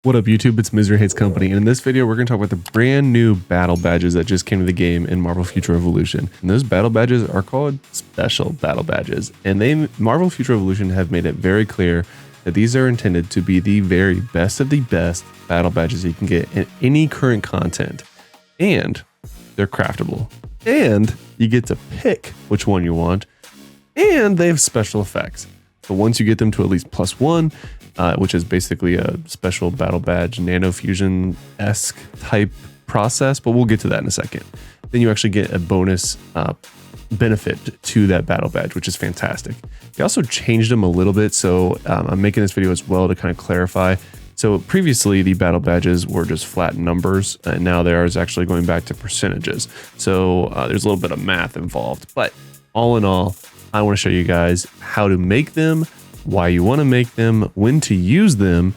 What up YouTube, it's Misery Hates Company, and in this video we're going to talk about the brand new battle badges that just came to the game in Marvel Future Revolution. And those battle badges are called special battle badges, and Marvel Future Revolution have made it very clear that these are intended to be the very best of the best battle badges you can get in any current content. And they're craftable, and you get to pick which one you want, and they have special effects. So once you get them to at least +1, which is basically a special battle badge nanofusion-esque type process, but we'll get to that in a second. Then you actually get a bonus benefit to that battle badge, which is fantastic. They also changed them a little bit, so I'm making this video as well to kind of clarify. So previously the battle badges were just flat numbers, and now there is actually going back to percentages. So there's a little bit of math involved, but all in all, I want to show you guys how to make them, why you want to make them, when to use them,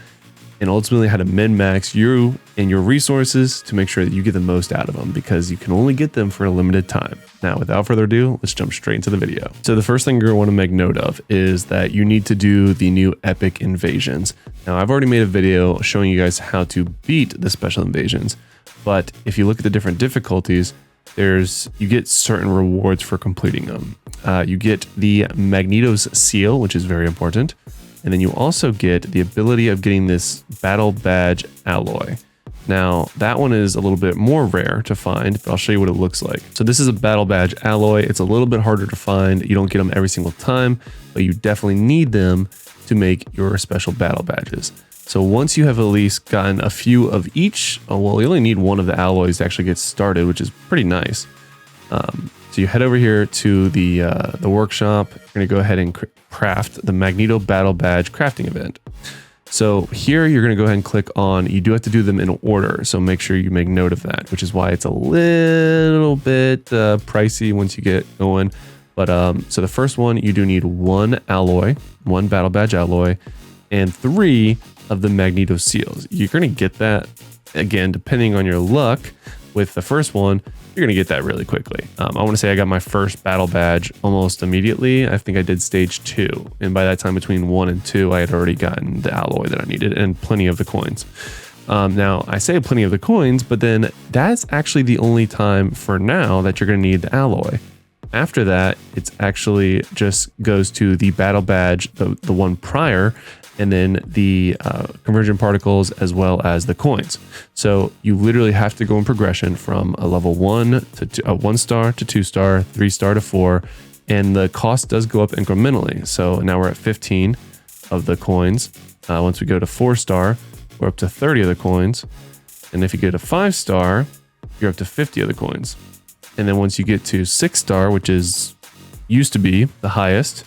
and ultimately how to min-max you and your resources to make sure that you get the most out of them, because you can only get them for a limited time. Now, without further ado, let's jump straight into the video. So the first thing you're going to want to make note of is that you need to do the new epic invasions. Now, I've already made a video showing you guys how to beat the special invasions, but if you look at the different difficulties, you get certain rewards for completing them. You get the Magneto's seal, which is very important. And then you also get the ability of getting this battle badge alloy. Now, that one is a little bit more rare to find, but I'll show you what it looks like. So this is a battle badge alloy. It's a little bit harder to find. You don't get them every single time, but you definitely need them to make your special battle badges. So once you have at least gotten a few of each, well, you only need one of the alloys to actually get started, which is pretty nice. So you head over here to the workshop. You're going to go ahead and craft the Magneto Battle Badge crafting event. So here you're going to go ahead and click on, you do have to do them in order, so make sure you make note of that, which is why it's a little bit pricey once you get going. But so the first one, you do need one alloy, one Battle Badge alloy, and 3 of the Magneto seals. You're going to get that, again, depending on your luck. With the first one, you're going to get that really quickly. I want to say I got my first battle badge almost immediately. I think I did stage 2. And by that time, between 1 and 2, I had already gotten the alloy that I needed and plenty of the coins. Now, I say plenty of the coins, but then that's actually the only time for now that you're going to need the alloy. After that, it's actually just goes to the battle badge, the one prior, and then the convergent particles as well as the coins. So you literally have to go in progression from a level 1 to 1 star to 2 star, 3 star to 4, and the cost does go up incrementally. So now we're at 15 of the coins. Once we go to 4 star, we're up to 30 of the coins. And if you go to 5 star, you're up to 50 of the coins. And then once you get to 6 star, which is used to be the highest,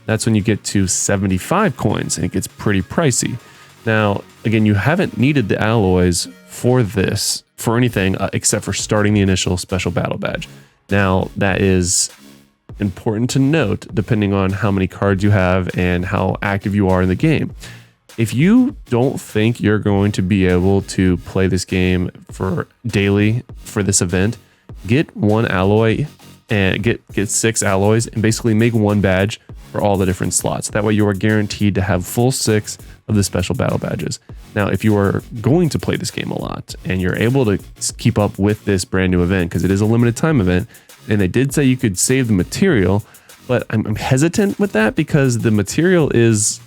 that's when you get to 75 coins, and it gets pretty pricey. Now, again, you haven't needed the alloys for this, for anything except for starting the initial special battle badge. Now, that is important to note depending on how many cards you have and how active you are in the game. If you don't think you're going to be able to play this game for daily for this event, get one alloy and get 6 alloys and basically make one badge for all the different slots. That way you are guaranteed to have full 6 of the special battle badges. Now, if you are going to play this game a lot and you're able to keep up with this brand new event, because it is a limited time event, and they did say you could save the material, but I'm hesitant with that because the material is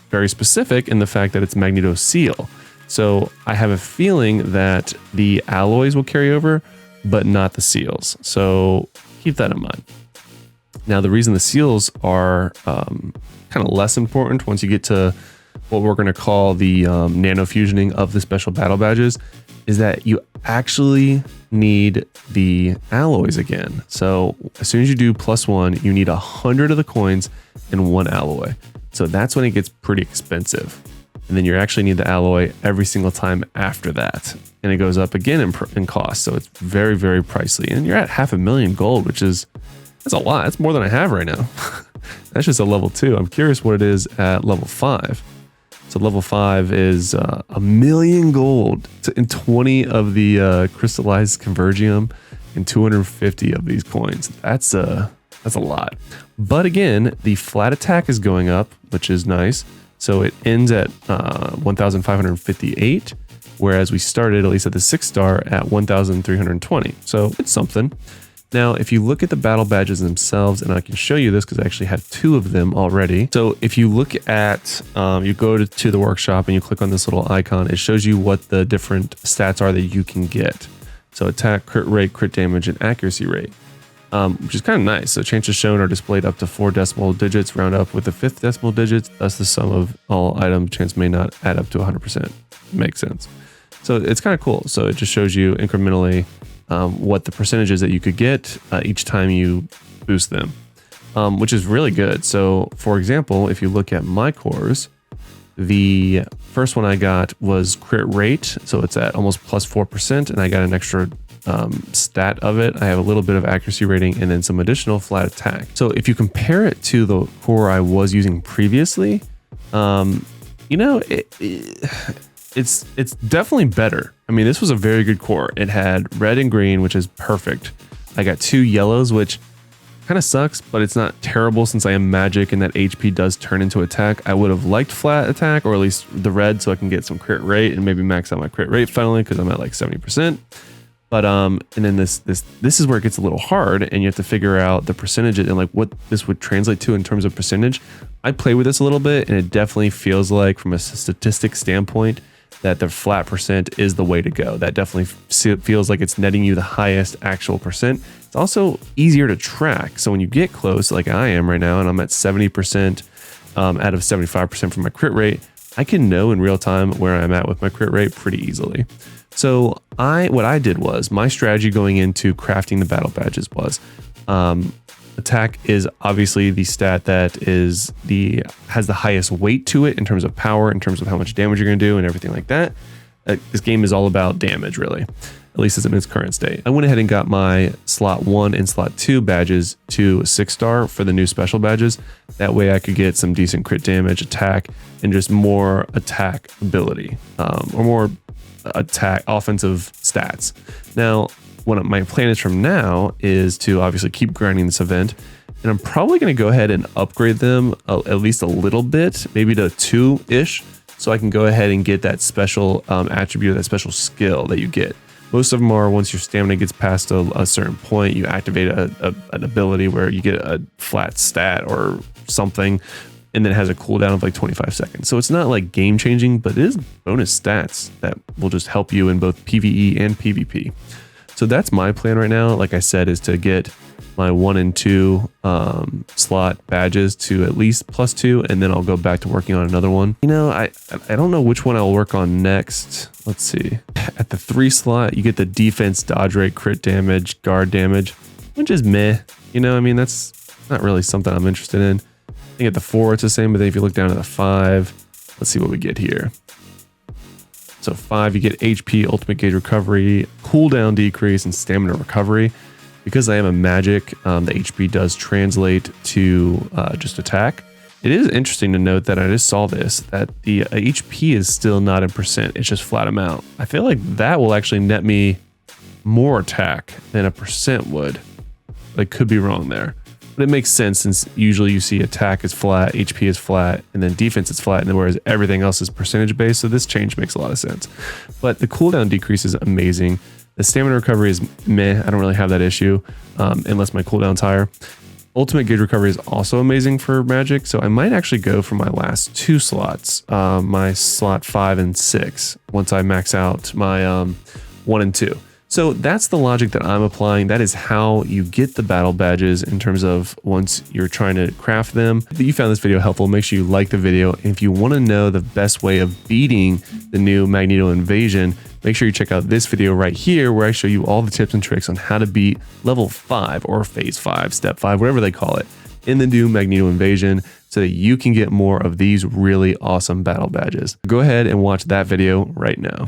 very specific in the fact that it's Magneto seal. So I have a feeling that the alloys will carry over, but not the seals. So keep that in mind. Now, the reason the seals are kind of less important once you get to what we're going to call the nanofusioning of the special battle badges is that you actually need the alloys again. So as soon as you do +1, you need 100 of the coins and 1 alloy. So that's when it gets pretty expensive. And then you actually need the alloy every single time after that. And it goes up again in cost. So it's very, very pricey. And you're at 500,000 gold, which is, that's a lot. That's more than I have right now. That's just a level 2. I'm curious what it is at level 5. So level 5 is 1,000,000 gold and 20 of the crystallized convergium and 250 of these coins. That's a lot. But again, the flat attack is going up, which is nice. So it ends at 1,558, whereas we started, at least at the 6-star, at 1,320. So it's something. Now, if you look at the battle badges themselves, and I can show you this because I actually have 2 of them already. So if you look at, you go to the workshop and you click on this little icon, it shows you what the different stats are that you can get. So attack, crit rate, crit damage, and accuracy rate, which is kind of nice. So chances shown are displayed up to 4 decimal digits, round up with the 5th decimal digits. Thus the sum of all item chance may not add up to 100%. Makes sense. So it's kind of cool. So it just shows you incrementally what the percentages that you could get each time you boost them, which is really good. So for example, if you look at my cores, the first one I got was crit rate. So it's at almost plus 4%, and I got an extra stat of it. I have a little bit of accuracy rating and then some additional flat attack. So if you compare it to the core I was using previously, you know, it's definitely better. I mean, this was a very good core. It had red and green, which is perfect. I got 2 yellows, which kind of sucks, but it's not terrible since I am magic and that HP does turn into attack. I would have liked flat attack, or at least the red, so I can get some crit rate and maybe max out my crit rate finally, because I'm at like 70%. But and then this is where it gets a little hard, and you have to figure out the percentages and like what this would translate to in terms of percentage. I play with this a little bit, and it definitely feels like, from a statistic standpoint, that the flat percent is the way to go. That definitely feels like it's netting you the highest actual percent. It's also easier to track. So when you get close, like I am right now, and I'm at 70% out of 75% for my crit rate, I can know in real time where I'm at with my crit rate pretty easily. So what I did was, my strategy going into crafting the battle badges was, attack is obviously the stat that has the highest weight to it in terms of power, in terms of how much damage you're going to do and everything like that. This game is all about damage, really, at least as in its current state. I went ahead and got my slot 1 and slot 2 badges to 6-star for the new special badges. That way I could get some decent crit damage, attack, and just more attack ability, or more attack offensive stats. Now, what my plan is from now is to obviously keep grinding this event, and I'm probably going to go ahead and upgrade them at least a little bit, maybe to 2-ish, so I can go ahead and get that special attribute, that special skill that you get. Most of them are, once your stamina gets past a certain point, you activate an ability where you get a flat stat or something, and then it has a cooldown of like 25 seconds. So it's not like game changing, but it is bonus stats that will just help you in both PvE and PvP. So that's my plan right now, like I said, is to get my 1 and 2 slot badges to at least +2, and then I'll go back to working on another one. You know, I don't know which one I'll work on next. Let's see. At the 3 slot, you get the defense, dodge rate, crit damage, guard damage, which is meh. You know, I mean, that's not really something I'm interested in. I think at the 4 it's the same, but then if you look down at the 5, let's see what we get here. So 5, you get HP, ultimate gauge recovery, cooldown decrease, and stamina recovery. Because I am a magic, the HP does translate to just attack. It is interesting to note that I just saw this, that the HP is still not in percent, it's just flat amount. I feel like that will actually net me more attack than a percent would. I could be wrong there. But it makes sense, since usually you see attack is flat, HP is flat, and then defense is flat, and then whereas everything else is percentage based. So this change makes a lot of sense. But the cooldown decrease is amazing. The stamina recovery is meh. I don't really have that issue unless my cooldown's higher. Ultimate gauge recovery is also amazing for magic. So I might actually go for my last 2 slots, my slot 5 and 6, once I max out my 1 and 2. So that's the logic that I'm applying. That is how you get the battle badges in terms of once you're trying to craft them. If you found this video helpful, make sure you like the video. And if you want to know the best way of beating the new Magneto Invasion, make sure you check out this video right here, where I show you all the tips and tricks on how to beat level 5 or phase 5, step 5, whatever they call it, in the new Magneto Invasion, so that you can get more of these really awesome battle badges. Go ahead and watch that video right now.